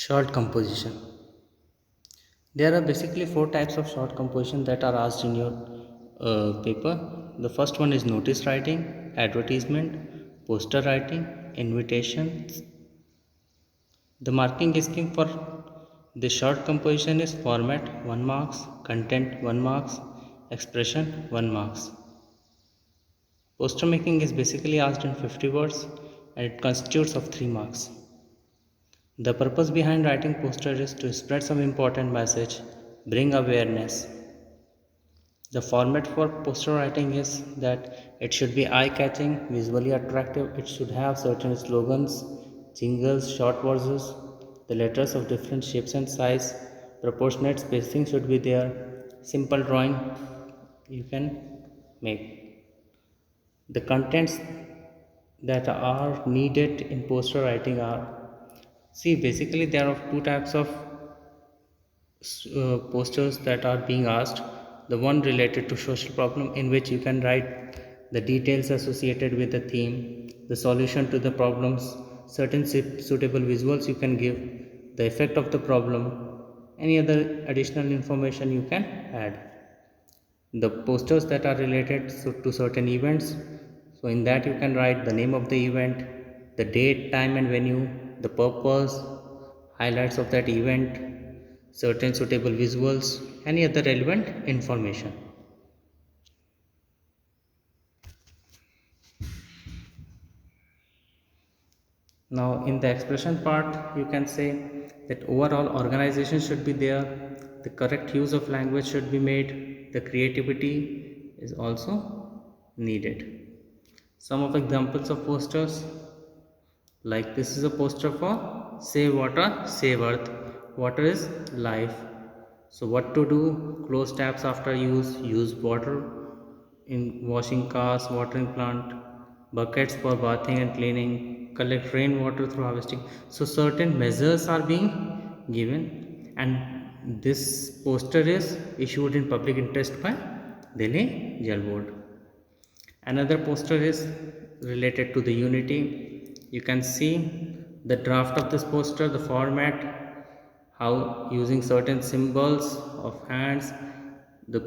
Short composition. There are basically four types of short composition that are asked in your paper. The first one is notice writing, advertisement, poster writing, invitations. The marking scheme for the short composition is format 1 marks, content 1 marks, expression 1 marks. Poster making is basically asked in 50 words and it constitutes of 3 marks. The purpose behind writing poster is to spread some important message, bring awareness. The format for poster writing is that it should be eye-catching, visually attractive, it should have certain slogans, jingles, short verses, the letters of different shapes and size, proportionate spacing should be there, simple drawing you can make. The contents that are needed in poster writing are, see, basically there are two types of posters that are being asked. The one related to social problem, in which you can write the details associated with the theme, the solution to the problems, certain suitable visuals you can give, the effect of the problem, any other additional information you can add. The posters that are related to certain events, so in that you can write the name of the event, the date, time and venue, the purpose, highlights of that event, certain suitable visuals, any other relevant information. Now in the expression part you can say that overall organization should be there, the correct use of language should be made, the creativity is also needed. Some of examples of posters, like this is a poster for save water, save earth. Water is life. So what to do? Close taps after use water in washing cars, watering plant, buckets for bathing and cleaning, collect rainwater through harvesting. So certain measures are being given, and this poster is issued in public interest by Delhi Jal Board. Another poster is related to the unity. You can see the draft of this poster, the format, how using certain symbols of hands, the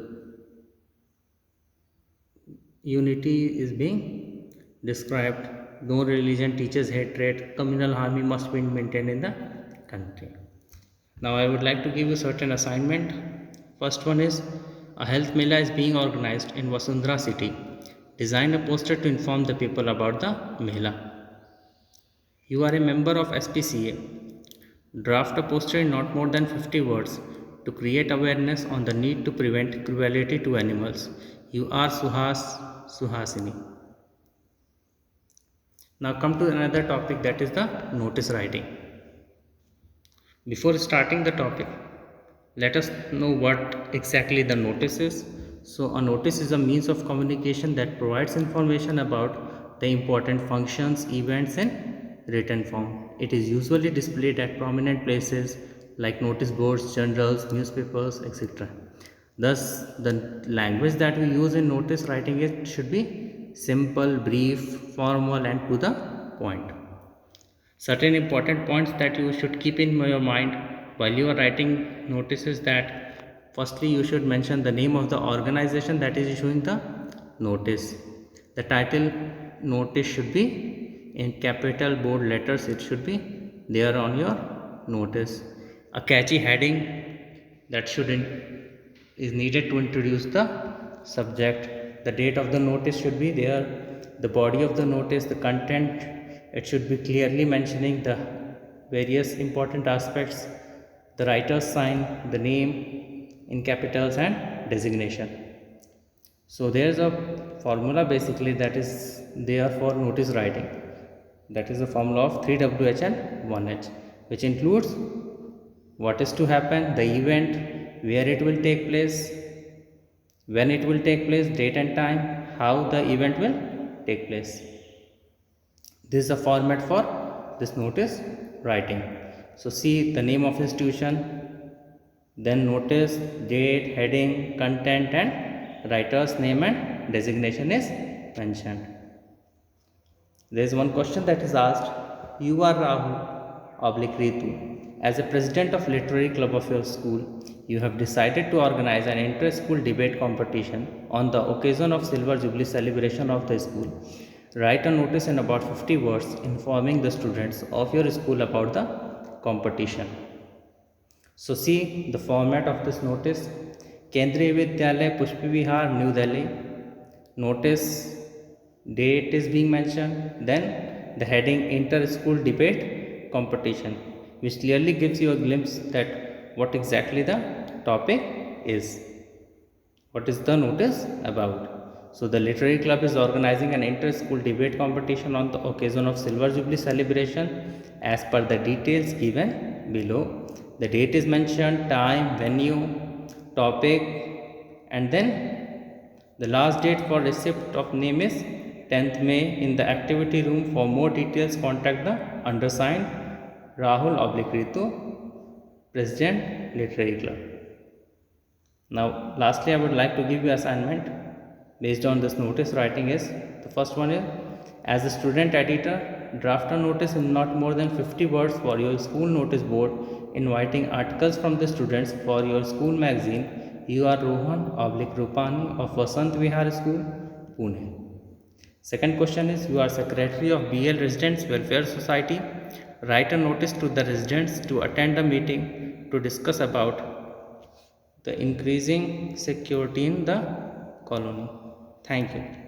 unity is being described. No religion teaches hatred, communal harmony must be maintained in the country. Now I would like to give you certain assignment. First one is a health mela is being organized in Vasundhara city. Design a poster to inform the people about the mela. You are a member of SPCA. Draft a poster in not more than 50 words to create awareness on the need to prevent cruelty to animals. You are Suhasini. Now come to another topic, that is the notice writing. Before starting the topic, let us know what exactly the notice is. So a notice is a means of communication that provides information about the important functions, events in written form. It is usually displayed at prominent places like notice boards, journals, newspapers, etc. Thus, the language that we use in notice writing it should be simple, brief, formal and to the point. Certain important points that you should keep in your mind while you are writing notices, that firstly you should mention the name of the organization that is issuing the notice. The title notice should be in capital bold letters, it should be there on your notice. A catchy heading that is needed to introduce the subject. The date of the notice should be there. The body of the notice, the content, it should be clearly mentioning the various important aspects, the writer's sign, the name in capitals and designation. So there is a formula basically that is there for notice writing. That is the formula of 3WH and 1H, which includes what is to happen, the event, where it will take place, when it will take place, date and time, how the event will take place. This is the format for this notice writing. So see the name of institution, then notice, date, heading, content and writer's name and designation is mentioned. There is one question that is asked, you are Rahul oblique Ritu. As a president of literary club of your school, you have decided to organize an inter-school debate competition on the occasion of Silver Jubilee celebration of the school. Write a notice in about 50 words informing the students of your school about the competition. So see the format of this notice. Kendriya Vidyalaya Pushpi Vihar, New Delhi. Notice date is being mentioned. Then the heading inter-school debate competition, which clearly gives you a glimpse that what exactly the topic is. What is the notice about? So the literary club is organizing an inter-school debate competition on the occasion of Silver Jubilee celebration as per the details given below. The date is mentioned, time, venue, topic, and then the last date for receipt of name is 10th May in the activity room. For more details, contact the undersigned Rahul Ritu, President Literary Club. Now, lastly, I would like to give you assignment based on this notice writing is the first one is, as a student editor, draft a notice in not more than 50 words for your school notice board inviting articles from the students for your school magazine. You are Rohan Rupani of Vasant Vihar School, Pune. Second question is, you are secretary of BL Residents Welfare Society. Write a notice to the residents to attend a meeting to discuss about the increasing security in the colony. Thank you.